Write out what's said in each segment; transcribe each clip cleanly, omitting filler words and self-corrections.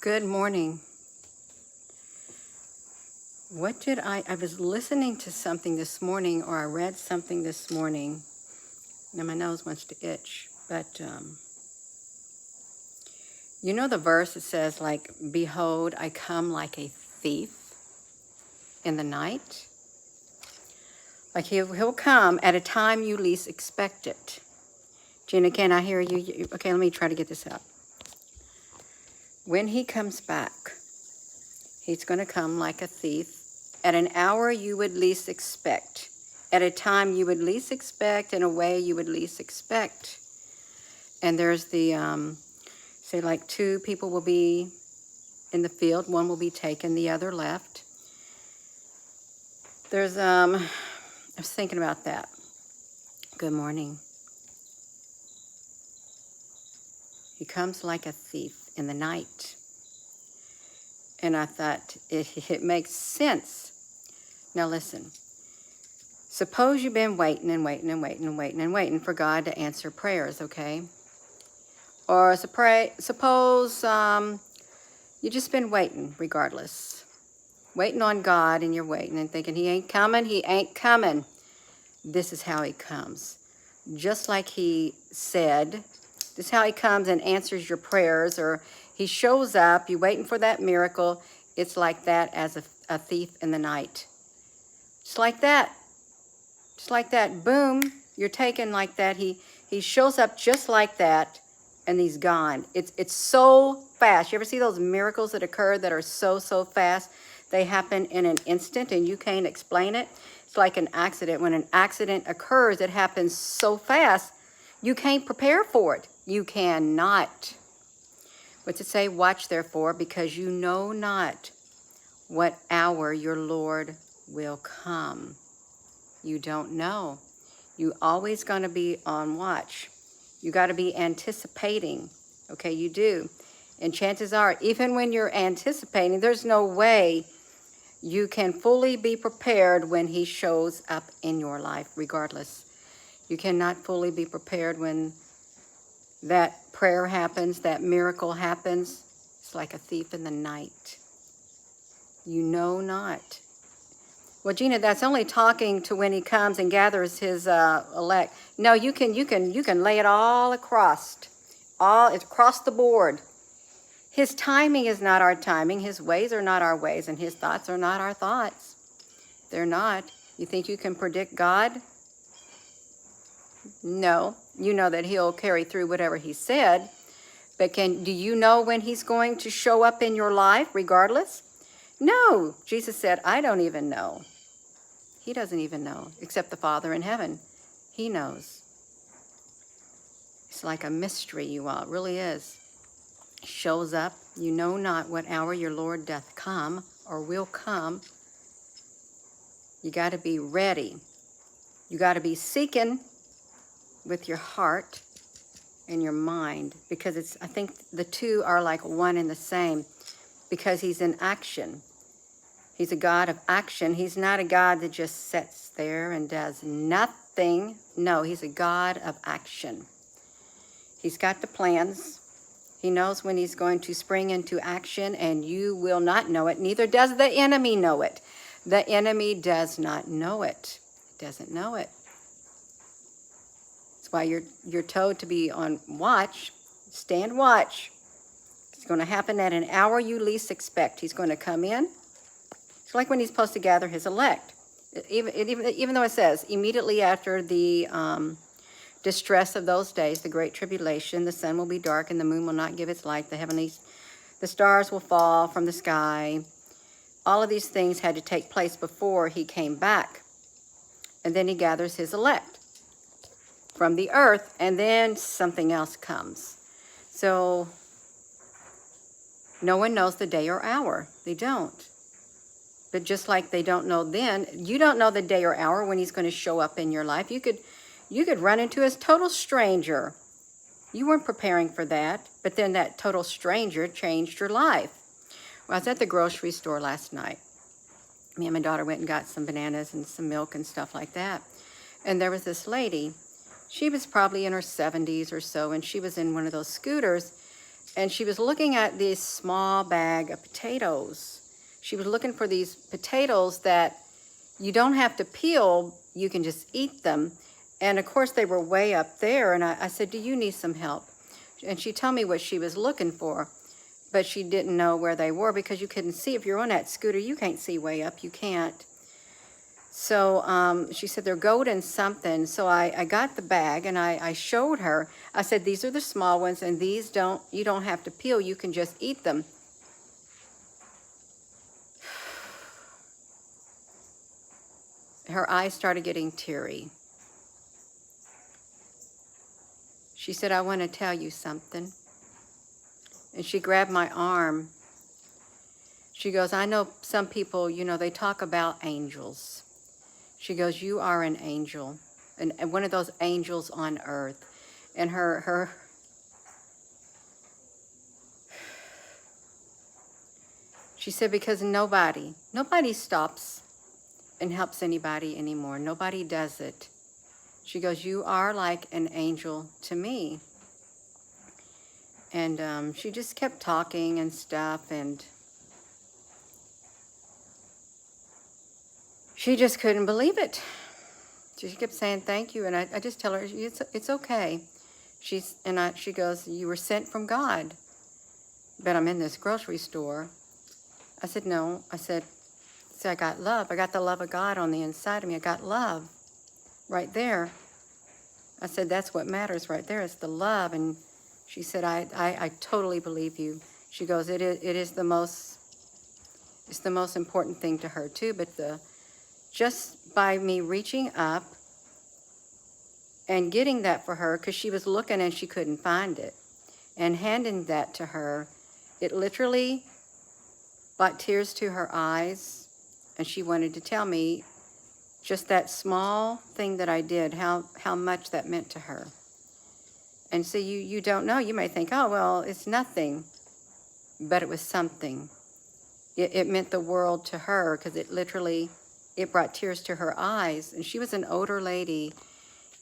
Good morning. I was listening to something this morning, or I read something this morning. Now my nose wants to itch, but you know the verse that says, like, behold, I come like a thief in the night? Like he'll come at a time you least expect it. Gina, can I hear you? Okay, let me try to get this out. When he comes back, he's going to come like a thief at an hour you would least expect, at a time you would least expect, in a way you would least expect. And there's the, say like two people will be in the field, one will be taken, the other left. There's, I was thinking about that. Good morning. He comes like a thief in the night. And I thought, it makes sense. Now listen, suppose you've been waiting and waiting and waiting and waiting and waiting for God to answer prayers, okay? Or suppose you've just been waiting regardless. Waiting on God, and you're waiting and thinking, he ain't coming, he ain't coming. This is how he comes. Just like he said, this is how he comes and answers your prayers, or he shows up, you're waiting for that miracle. It's like that as a thief in the night. Just like that. Just like that. Boom. You're taken like that. He shows up just like that, and he's gone. It's so fast. You ever see those miracles that occur that are so fast? They happen in an instant, and you can't explain it. It's like an accident. When an accident occurs, it happens so fast, you can't prepare for it. You cannot. What's it say? Watch therefore, because you know not what hour your Lord will come. You don't know. You always going to be on watch. You got to be anticipating. Okay, you do. And chances are, even when you're anticipating, there's no way you can fully be prepared when he shows up in your life, regardless. You cannot fully be prepared when that prayer happens, that miracle happens. It's like a thief in the night. You know not. Well, Gina, that's only talking to when he comes and gathers his elect. No, you can lay it all across the board. His timing is not our timing. His ways are not our ways, and his thoughts are not our thoughts. They're not. You think you can predict God? No. You know that he'll carry through whatever he said, but do you know when he's going to show up in your life regardless? No. Jesus said, I don't even know. He doesn't even know, except the Father in heaven. He knows. It's like a mystery, you all. It really is. He shows up. You know not what hour your Lord doth come or will come. You got to be ready. You got to be seeking with your heart and your mind, because I think the two are like one and the same, because he's in action. He's a God of action. He's not a God that just sits there and does nothing. No, he's a God of action. He's got the plans. He knows when he's going to spring into action, and you will not know it. Neither does the enemy know it. The enemy does not know it. Doesn't know it. That's why you're told to be on watch. Stand watch. It's going to happen at an hour you least expect. He's going to come in. It's like when he's supposed to gather his elect. Even though it says, immediately after the distress of those days, the great tribulation, the sun will be dark and the moon will not give its light. The stars will fall from the sky. All of these things had to take place before he came back. And then he gathers his elect from the earth, and then something else comes. So no one knows the day or hour. They don't. But just like they don't know then, you don't know the day or hour when he's going to show up in your life. You could run into a total stranger. You weren't preparing for that, but then that total stranger changed your life. Well, I was at the grocery store last night. Me and my daughter went and got some bananas and some milk and stuff like that. And there was this lady. She was probably in her 70s or so, and she was in one of those scooters. And she was looking at this small bag of potatoes. She was looking for these potatoes that you don't have to peel, you can just eat them. And of course they were way up there, and I said, do you need some help? And she told me what she was looking for, but she didn't know where they were because you couldn't see. If you're on that scooter, you can't see way up, you can't. So she said they're golden something. So I got the bag and I showed her. I said, these are the small ones, and these you don't have to peel, you can just eat them. Her eyes started getting teary. She said, I want to tell you something. And she grabbed my arm. She goes, I know some people, you know, they talk about angels. She goes, you are an angel, and one of those angels on earth. And she said, because nobody stops and helps anybody anymore. Nobody does it. She goes, you are like an angel to me. And she just kept talking and stuff, and she just couldn't believe it. She kept saying thank you, and I just tell her, it's okay. She goes, you were sent from God. But I'm in this grocery store. I said, no. I said, see, I got love. I got the love of God on the inside of me. I got love right there. I said, that's what matters right there. It's the love. And she said, I totally believe you. She goes, it's the most important thing to her too. But just by me reaching up and getting that for her, because she was looking and she couldn't find it, and handing that to her, it literally brought tears to her eyes, and she wanted to tell me just that small thing that I did, how much that meant to her. And so you don't know. You may think, oh, well, it's nothing. But it was something. It meant the world to her, because it brought tears to her eyes. And she was an older lady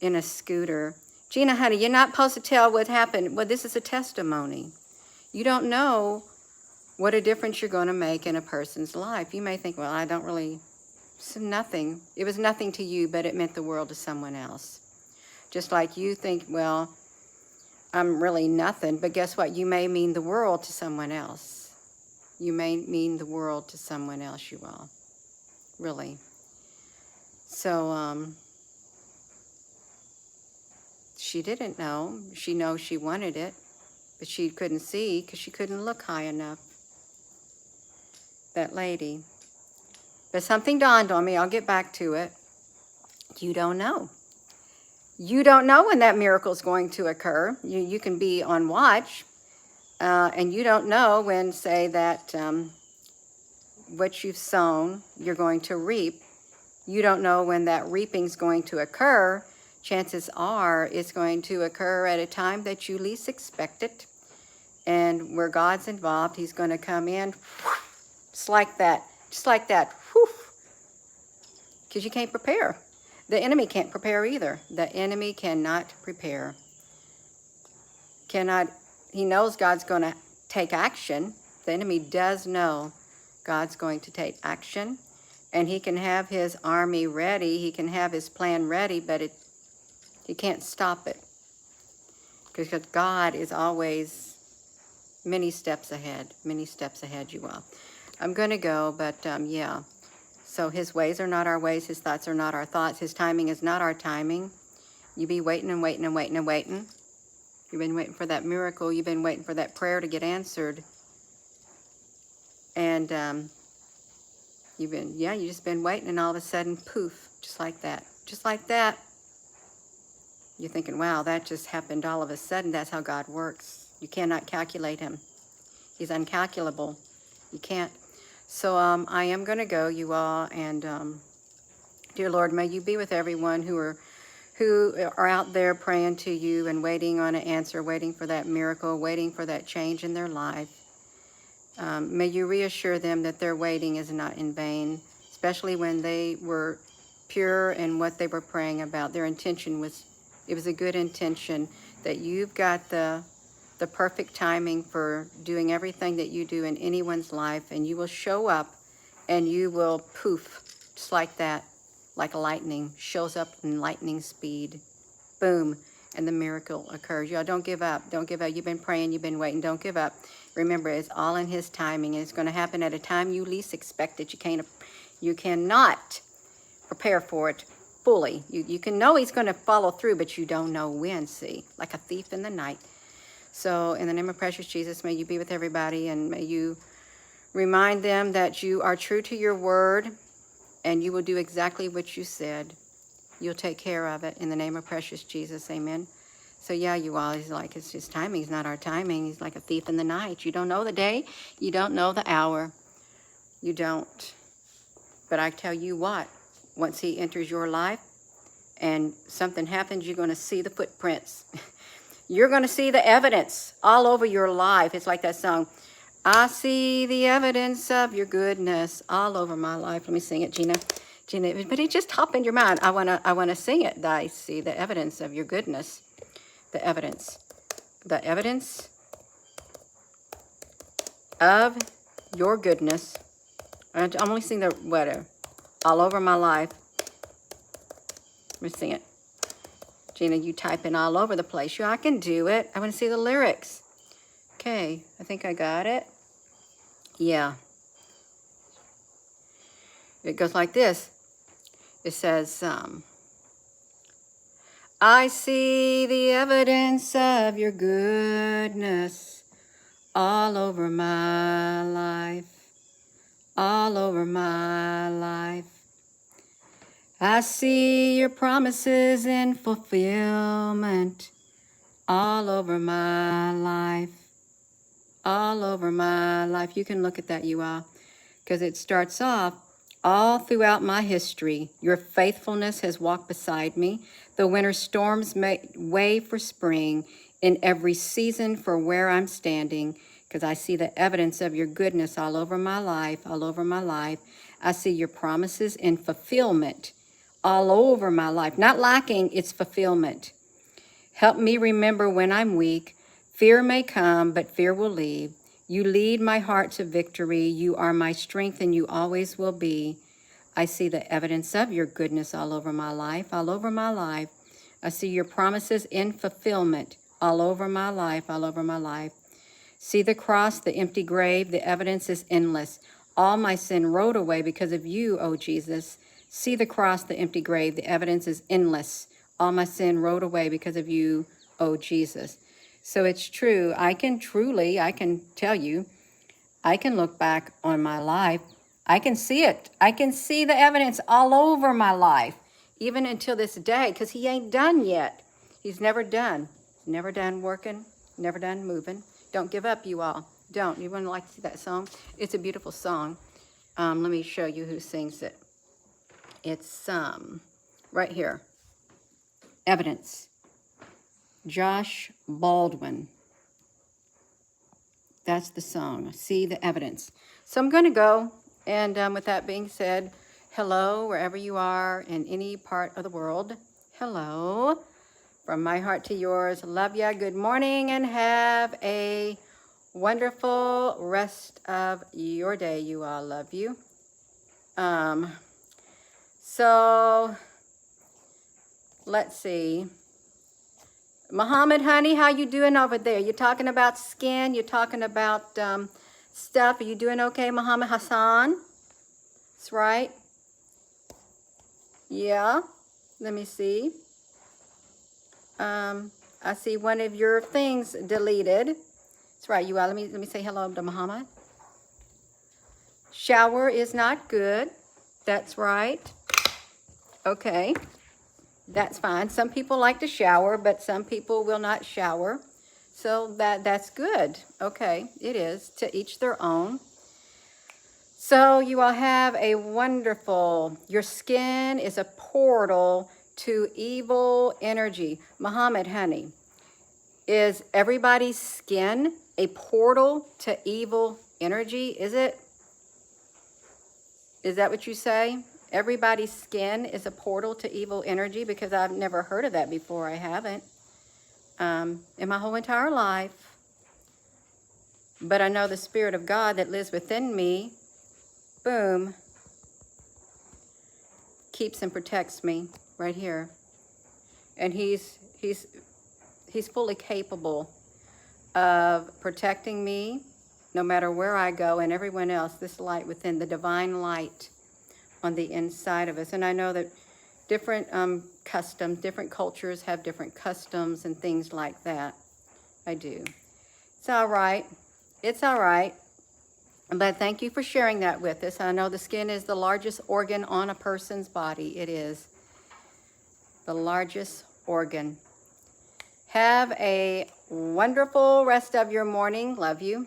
in a scooter. Gina, honey, you're not supposed to tell what happened. Well, this is a testimony. You don't know what a difference you're going to make in a person's life. You may think, well, I don't really, it's nothing. It was nothing to you, but it meant the world to someone else. Just like you think, well, I'm really nothing, but guess what? You may mean the world to someone else. You may mean the world to someone else, you all. Really. So, she didn't know. She knows she wanted it, but she couldn't see because she couldn't look high enough. That lady. But something dawned on me. I'll get back to it. You don't know. You don't know when that miracle is going to occur. You can be on watch, and you don't know when, say, that what you've sown, you're going to reap. You don't know when that reaping is going to occur. Chances are it's going to occur at a time that you least expect it. And where God's involved, he's going to come in just like that, because you can't prepare. The enemy can't prepare either. The enemy cannot prepare. He knows God's going to take action. The enemy does know God's going to take action. And he can have his army ready. He can have his plan ready, but he can't stop it. Because God is always many steps ahead, you all. I'm going to go, but yeah. So his ways are not our ways. His thoughts are not our thoughts. His timing is not our timing. You be waiting and waiting and waiting and waiting. You've been waiting for that miracle. You've been waiting for that prayer to get answered. And you just been waiting, and all of a sudden, poof, just like that. Just like that. You're thinking, wow, that just happened all of a sudden. That's how God works. You cannot calculate him. He's uncalculable. You can't. So I am going to go, you all, and dear Lord, may you be with everyone who are out there praying to you and waiting on an answer, waiting for that miracle, waiting for that change in their life. May you reassure them that their waiting is not in vain, especially when they were pure in what they were praying about. Their intention was, it was a good intention, that you've got the the perfect timing for doing everything that you do in anyone's life, and you will show up and you will poof, just like that, like lightning, shows up in lightning speed. Boom, and the miracle occurs. Y'all, don't give up. Don't give up. You've been praying, you've been waiting. Don't give up. Remember, it's all in his timing, and it's going to happen at a time you least expect it. You cannot prepare for it fully. You can know he's going to follow through, but you don't know when, see, like a thief in the night. So in the name of precious Jesus, may you be with everybody, and may you remind them that you are true to your word, and you will do exactly what you said. You'll take care of it in the name of precious Jesus. Amen. So yeah, you all, he's like, it's his timing. He's not our timing. He's like a thief in the night. You don't know the day. You don't know the hour. You don't. But I tell you what, once he enters your life and something happens, you're going to see the footprints. You're going to see the evidence all over your life. It's like that song, I see the evidence of your goodness all over my life. Let me sing it, Gina. Gina, but it just hop in your mind. I wanna sing it. I see the evidence of your goodness. The evidence of your goodness. I'm only sing the whatever all over my life. Let me sing it. Gina, you type in all over the place. Yeah, I can do it. I want to see the lyrics. Okay, I think I got it. Yeah. It goes like this. It says, I see the evidence of your goodness all over my life, all over my life. I see your promises in fulfillment all over my life, all over my life. You can look at that, you all, because it starts off, all throughout my history, your faithfulness has walked beside me. The winter storms make way for spring in every season for where I'm standing, because I see the evidence of your goodness all over my life, all over my life. I see your promises in fulfillment all over my life. Not lacking, it's fulfillment. Help me remember when I'm weak. Fear may come, but fear will leave. You lead my heart to victory. You are my strength, and you always will be. I see the evidence of your goodness all over my life, all over my life. I see your promises in fulfillment all over my life, all over my life. See the cross, the empty grave, the evidence is endless. All my sin rolled away because of you, O Jesus. See the cross, the empty grave, the evidence is endless. All my sin rolled away because of you, O Jesus. So it's true. I can tell you, I can look back on my life. I can see it. I can see the evidence all over my life, even until this day, because he ain't done yet. He's never done. Never done working, never done moving. Don't give up, you all. Don't. You wouldn't like to see that song? It's a beautiful song. Let me show you who sings it. It's right here. Evidence. Josh Baldwin. That's the song. See the evidence. So I'm going to go, and with that being said, hello, wherever you are in any part of the world. Hello. From my heart to yours. Love ya. Good morning, and have a wonderful rest of your day. You all, love you. So let's see. Muhammad, honey, how you doing over there? You're talking about skin. You're talking about stuff. Are you doing okay, Muhammad Hassan? That's right. Yeah. Let me see. I see one of your things deleted. That's right, you all. Let me say hello to Muhammad. Shower is not good. That's right. Okay. That's fine. Some people like to shower, but some people will not shower. So that's good. Okay, it is. To each their own. So you all have a wonderful, your skin is a portal to evil energy. Muhammad, honey, is everybody's skin a portal to evil energy? Is it? Is that what you say? Everybody's skin is a portal to evil energy? Because I've never heard of that before. I haven't. In my whole entire life. But I know the Spirit of God that lives within me, boom, keeps and protects me right here. And he's fully capable of protecting me no matter where I go, and everyone else, this light within, the divine light on the inside of us. And I know that different customs, different cultures have different customs and things like that. I do. It's all right. It's all right. But thank you for sharing that with us. I know the skin is the largest organ on a person's body. It is the largest organ. Have a wonderful rest of your morning. Love you.